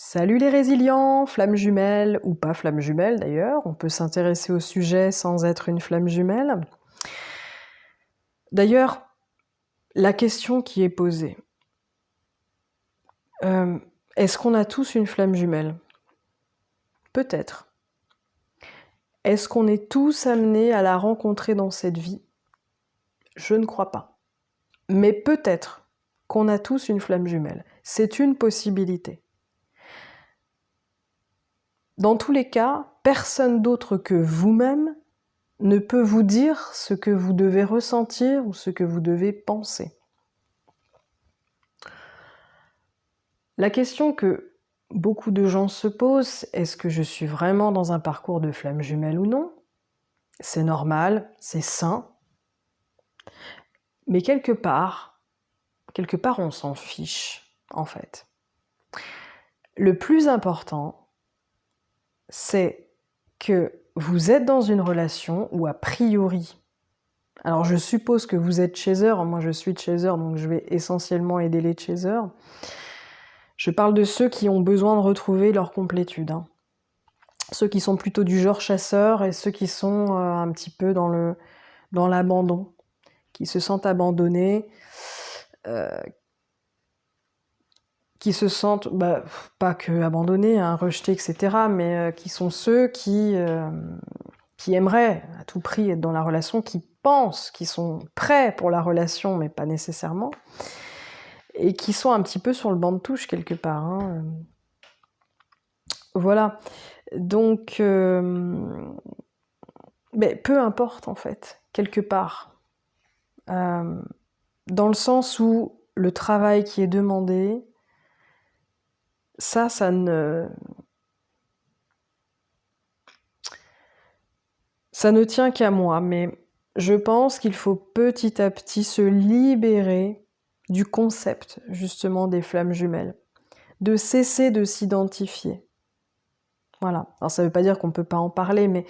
Salut les résilients, flammes jumelles ou pas flammes jumelles d'ailleurs, on peut s'intéresser au sujet sans être une flamme jumelle. D'ailleurs, la question qui est posée, est-ce qu'on a tous une flamme jumelle? Peut-être. Est-ce qu'on est tous amenés à la rencontrer dans cette vie? Je ne crois pas. Mais peut-être qu'on a tous une flamme jumelle. C'est une possibilité. Dans tous les cas, personne d'autre que vous-même ne peut vous dire ce que vous devez ressentir ou ce que vous devez penser. La question que beaucoup de gens se posent, est-ce que je suis vraiment dans un parcours de flamme jumelle ou non? C'est normal, c'est sain, mais quelque part on s'en fiche, en fait. Le plus important, c'est que vous êtes dans une relation où a priori, alors je suppose que vous êtes chaser, moi je suis chaser, donc je vais essentiellement aider les chasers. Je parle de ceux qui ont besoin de retrouver leur complétude. Ceux qui sont plutôt du genre chasseur et ceux qui sont un petit peu dans l'abandon, qui se sentent abandonnés, qui se sentent, pas que abandonnés, rejetés, etc., mais qui sont ceux qui aimeraient à tout prix être dans la relation, qui pensent, qui sont prêts pour la relation, mais pas nécessairement, et qui sont un petit peu sur le banc de touche quelque part. Voilà. Donc, mais peu importe en fait, quelque part. Dans le sens où le travail qui est demandé, ça ne tient qu'à moi, mais je pense qu'il faut petit à petit se libérer du concept, justement, des flammes jumelles, de cesser de s'identifier. Voilà. Alors ça ne veut pas dire qu'on ne peut pas en parler, mais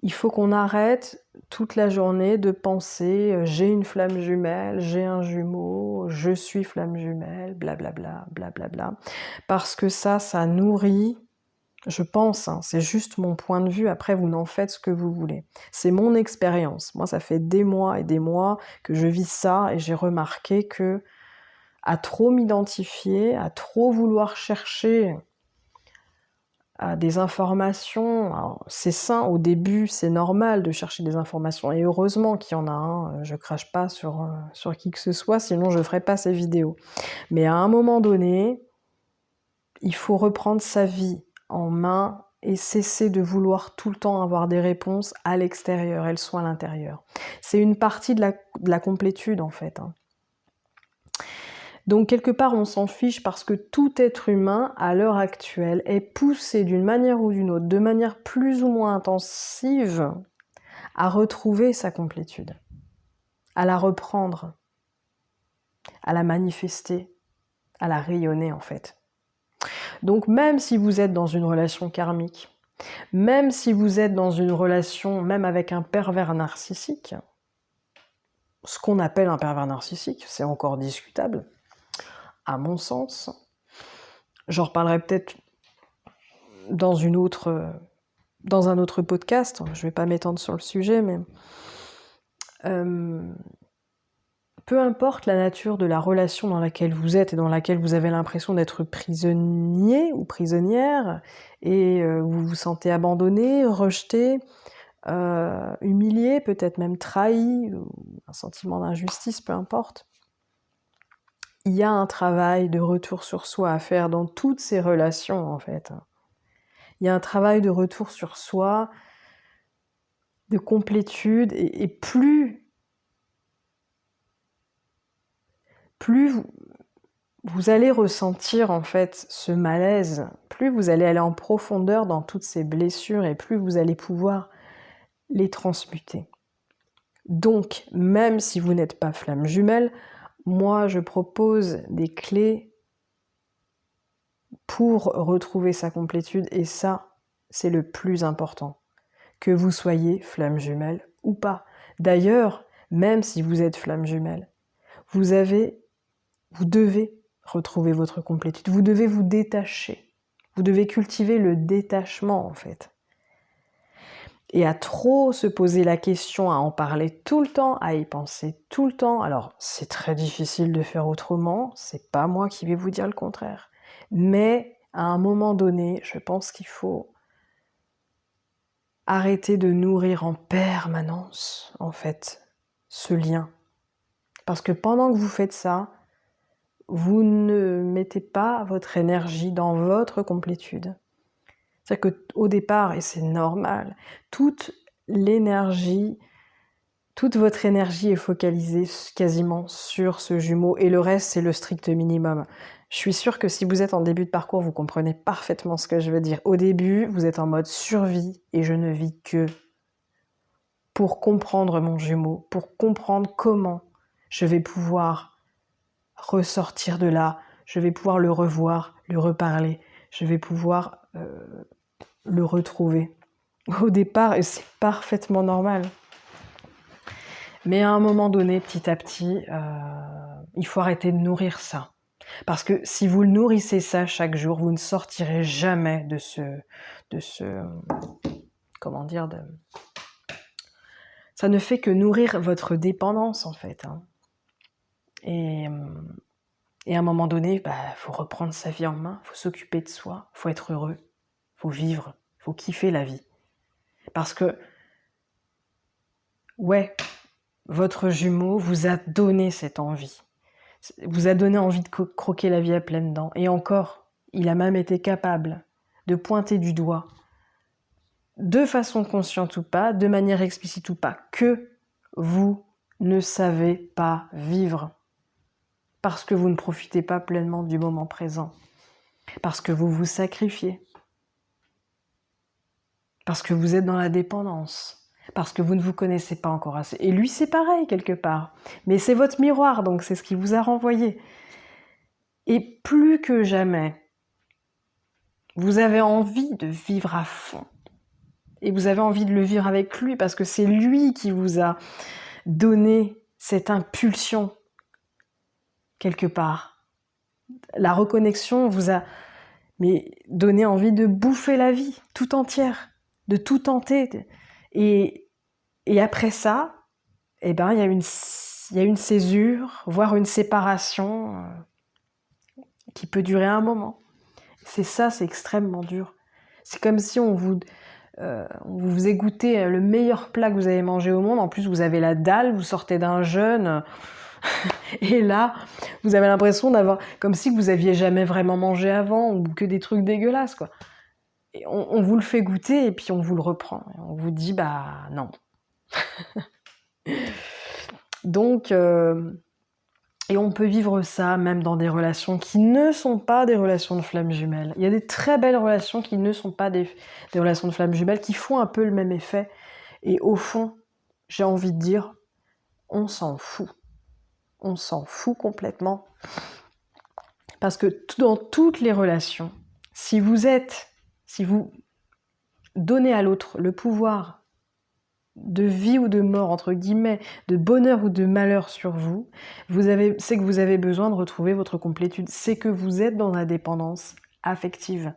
il faut qu'on arrête toute la journée de penser j'ai une flamme jumelle, j'ai un jumeau, je suis flamme jumelle, blablabla, blablabla. Parce que ça nourrit, je pense, c'est juste mon point de vue, après vous n'en faites ce que vous voulez. C'est mon expérience. Moi, ça fait des mois et des mois que je vis ça et j'ai remarqué que à trop m'identifier, à trop vouloir chercher des informations, alors, c'est sain au début, c'est normal de chercher des informations, et heureusement qu'il y en a, je crache pas sur qui que ce soit, sinon je ferais pas ces vidéos. Mais à un moment donné, il faut reprendre sa vie en main et cesser de vouloir tout le temps avoir des réponses à l'extérieur, elles sont à l'intérieur. C'est une partie de la complétude en fait. Donc quelque part on s'en fiche parce que tout être humain à l'heure actuelle est poussé d'une manière ou d'une autre, de manière plus ou moins intensive, à retrouver sa complétude, à la reprendre, à la manifester, à la rayonner en fait. Donc même si vous êtes dans une relation karmique, même si vous êtes dans une relation même avec un pervers narcissique, ce qu'on appelle un pervers narcissique, c'est encore discutable, à mon sens. J'en reparlerai peut-être dans un autre podcast, je vais pas m'étendre sur le sujet, mais peu importe la nature de la relation dans laquelle vous êtes et dans laquelle vous avez l'impression d'être prisonnier ou prisonnière, et vous vous sentez abandonné, rejeté, humilié, peut-être même trahi, ou un sentiment d'injustice, peu importe. Il y a un travail de retour sur soi à faire dans toutes ces relations, en fait. Il y a un travail de retour sur soi, de complétude, et plus vous allez ressentir en fait ce malaise, plus vous allez aller en profondeur dans toutes ces blessures et plus vous allez pouvoir les transmuter. Donc, même si vous n'êtes pas flamme jumelle, moi je propose des clés pour retrouver sa complétude, et ça, c'est le plus important. Que vous soyez flamme jumelle ou pas. D'ailleurs, même si vous êtes flamme jumelle, vous devez retrouver votre complétude, vous devez vous détacher. Vous devez cultiver le détachement, en fait. Et à trop se poser la question, à en parler tout le temps, à y penser tout le temps, alors c'est très difficile de faire autrement, c'est pas moi qui vais vous dire le contraire. Mais à un moment donné, je pense qu'il faut arrêter de nourrir en permanence, en fait, ce lien. Parce que pendant que vous faites ça, vous ne mettez pas votre énergie dans votre complétude. C'est-à-dire qu'au départ, et c'est normal, toute votre énergie est focalisée quasiment sur ce jumeau et le reste, c'est le strict minimum. Je suis sûre que si vous êtes en début de parcours, vous comprenez parfaitement ce que je veux dire. Au début, vous êtes en mode survie et je ne vis que pour comprendre mon jumeau, pour comprendre comment je vais pouvoir ressortir de là, je vais pouvoir le revoir, lui reparler, je vais pouvoir le retrouver. Au départ, et c'est parfaitement normal. Mais à un moment donné, petit à petit, il faut arrêter de nourrir ça. Parce que si vous nourrissez ça chaque jour, vous ne sortirez jamais de ce comment dire, ça ne fait que nourrir votre dépendance en fait. Hein. Et à un moment donné, faut reprendre sa vie en main, faut s'occuper de soi, faut être heureux, faut vivre, faut kiffer la vie. Parce que, ouais, votre jumeau vous a donné cette envie. Vous a donné envie de croquer la vie à pleines dents. Et encore, il a même été capable de pointer du doigt, de façon consciente ou pas, de manière explicite ou pas, que vous ne savez pas vivre. Parce que vous ne profitez pas pleinement du moment présent. Parce que vous vous sacrifiez. Parce que vous êtes dans la dépendance. Parce que vous ne vous connaissez pas encore assez. Et lui, c'est pareil, quelque part. Mais c'est votre miroir, donc c'est ce qui vous a renvoyé. Et plus que jamais, vous avez envie de vivre à fond. Et vous avez envie de le vivre avec lui, parce que c'est lui qui vous a donné cette impulsion, quelque part. La reconnexion vous a donné envie de bouffer la vie, tout entière, de tout tenter. Et après ça, il y a une césure, voire une séparation qui peut durer un moment. C'est extrêmement dur. C'est comme si on vous égouttez le meilleur plat que vous avez mangé au monde. En plus, vous avez la dalle, vous sortez d'un jeûne. Et là, vous avez l'impression d'avoir... Comme si vous aviez jamais vraiment mangé avant ou que des trucs dégueulasses, quoi. Et on vous le fait goûter et puis on vous le reprend. Et on vous dit, non. Donc... Et on peut vivre ça même dans des relations qui ne sont pas des relations de flammes jumelles. Il y a des très belles relations qui ne sont pas des relations de flammes jumelles, qui font un peu le même effet. Et au fond, j'ai envie de dire, on s'en fout. On s'en fout complètement. Parce que dans toutes les relations, si vous donnez à l'autre le pouvoir de vie ou de mort, entre guillemets, de bonheur ou de malheur sur vous, c'est que vous avez besoin de retrouver votre complétude. C'est que vous êtes dans la dépendance affective.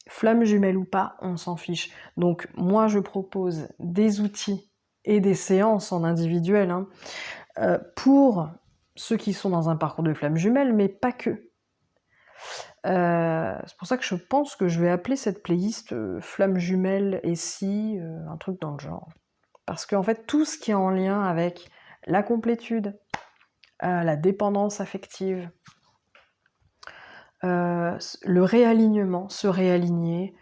Flamme jumelle ou pas, on s'en fiche. Donc moi, je propose des outils et des séances en individuel pour ceux qui sont dans un parcours de flamme jumelle, mais pas que. C'est pour ça que je pense que je vais appeler cette playlist Flamme jumelle et si, un truc dans le genre. Parce qu'en fait, tout ce qui est en lien avec la complétude, la dépendance affective, le réalignement, se réaligner,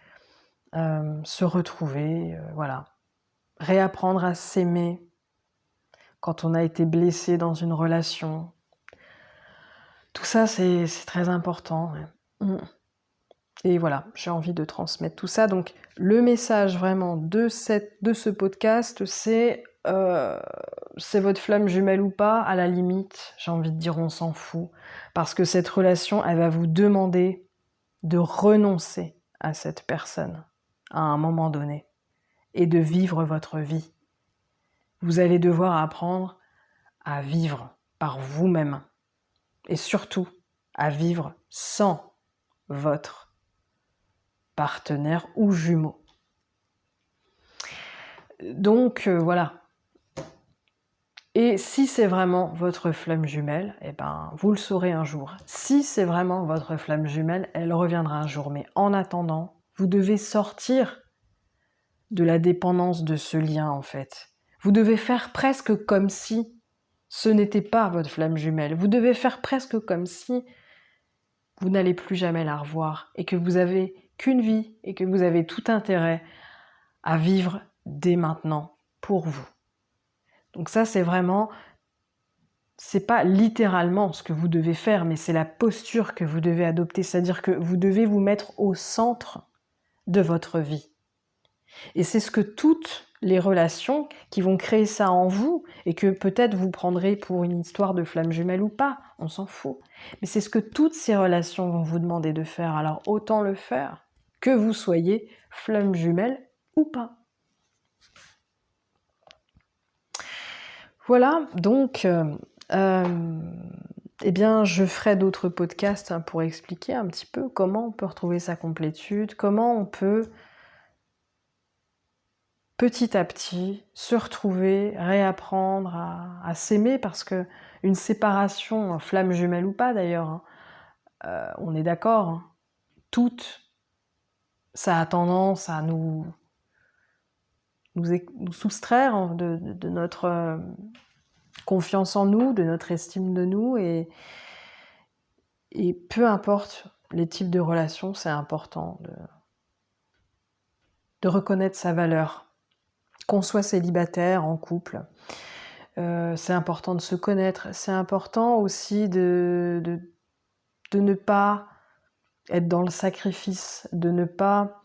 se retrouver, voilà. Réapprendre à s'aimer quand on a été blessé dans une relation. Tout ça, c'est très important. Ouais. Et voilà, j'ai envie de transmettre tout ça. Donc, le message vraiment de ce podcast, c'est votre flamme jumelle ou pas, à la limite, j'ai envie de dire on s'en fout. Parce que cette relation, elle va vous demander de renoncer à cette personne à un moment donné et de vivre votre vie. Vous allez devoir apprendre à vivre par vous-même et surtout à vivre sans votre partenaire ou jumeau. Donc voilà. Et si c'est vraiment votre flamme jumelle, eh ben, vous le saurez un jour. Si c'est vraiment votre flamme jumelle, elle reviendra un jour. Mais en attendant, vous devez sortir de la dépendance de ce lien, en fait. Vous devez faire presque comme si ce n'était pas votre flamme jumelle. Vous devez faire presque comme si vous n'allez plus jamais la revoir et que vous avez qu'une vie et que vous avez tout intérêt à vivre dès maintenant pour vous. Donc ça, c'est vraiment, c'est pas littéralement ce que vous devez faire, mais c'est la posture que vous devez adopter, c'est-à-dire que vous devez vous mettre au centre de votre vie. Et c'est ce que toutes les relations qui vont créer ça en vous, et que peut-être vous prendrez pour une histoire de flamme jumelle ou pas, on s'en fout. Mais c'est ce que toutes ces relations vont vous demander de faire, alors autant le faire, que vous soyez flamme jumelle ou pas. Voilà, donc, eh bien, je ferai d'autres podcasts pour expliquer un petit peu comment on peut retrouver sa complétude, comment on peut petit à petit se retrouver, réapprendre à s'aimer, parce que une séparation, flamme jumelle ou pas d'ailleurs, on est d'accord, hein, toute, ça a tendance à nous soustraire de notre confiance en nous, de notre estime de nous, et peu importe les types de relations, c'est important de reconnaître sa valeur. Qu'on soit célibataire, en couple, c'est important de se connaître. C'est important aussi de ne pas être dans le sacrifice, de ne pas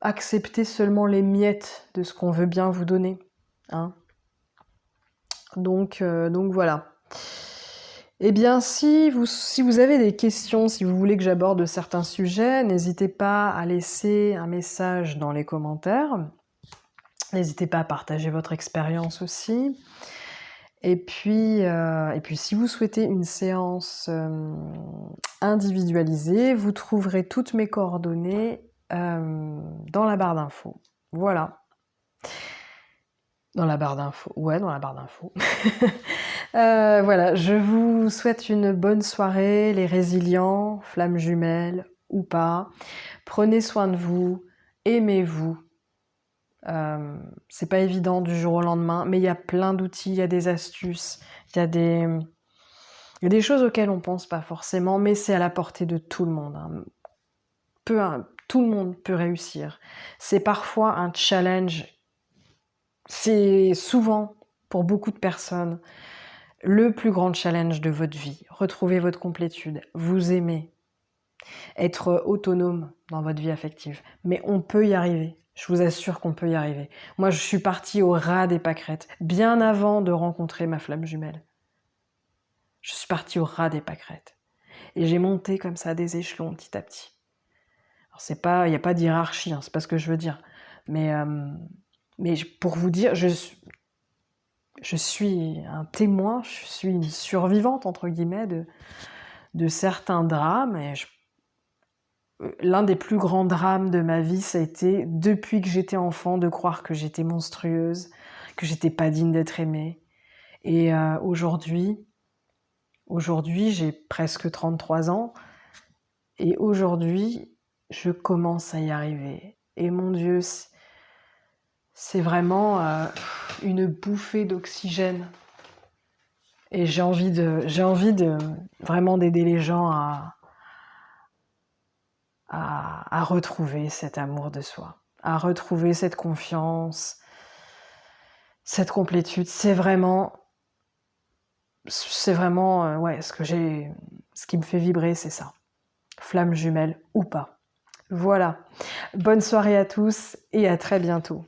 accepter seulement les miettes de ce qu'on veut bien vous donner. Hein. Donc voilà. Eh bien, si vous avez des questions, si vous voulez que j'aborde certains sujets, n'hésitez pas à laisser un message dans les commentaires. N'hésitez pas à partager votre expérience aussi. Et puis si vous souhaitez une séance individualisée, vous trouverez toutes mes coordonnées dans la barre d'infos. Voilà. Dans la barre d'infos. Ouais, dans la barre d'infos. Voilà, je vous souhaite une bonne soirée, les résilients, flammes jumelles ou pas. Prenez soin de vous, aimez-vous. C'est pas évident du jour au lendemain, mais il y a plein d'outils, il y a des astuces, il y a des choses auxquelles on pense pas forcément, mais c'est à la portée de tout le monde. Hein. Tout le monde peut réussir. C'est parfois un challenge. C'est souvent, pour beaucoup de personnes, le plus grand challenge de votre vie. Retrouver votre complétude, vous aimer, être autonome dans votre vie affective. Mais on peut y arriver. Je vous assure qu'on peut y arriver. Moi, je suis partie au ras des pâquerettes, bien avant de rencontrer ma flamme jumelle. Je suis partie au ras des pâquerettes. Et j'ai monté comme ça des échelons petit à petit. Alors il n'y a pas d'hiérarchie, hein, c'est pas ce que je veux dire. Mais pour vous dire, je suis un témoin, je suis une survivante, entre guillemets, de certains drames. Et l'un des plus grands drames de ma vie, ça a été, depuis que j'étais enfant, de croire que j'étais monstrueuse, que j'étais pas digne d'être aimée. Et aujourd'hui, j'ai presque 33 ans, et aujourd'hui, je commence à y arriver. Et mon Dieu, c'est vraiment une bouffée d'oxygène. Et j'ai envie de vraiment d'aider les gens à retrouver cet amour de soi, à retrouver cette confiance, cette complétude. C'est vraiment ouais, ce qui me fait vibrer, c'est ça. Flamme jumelle ou pas. Voilà. Bonne soirée à tous et à très bientôt.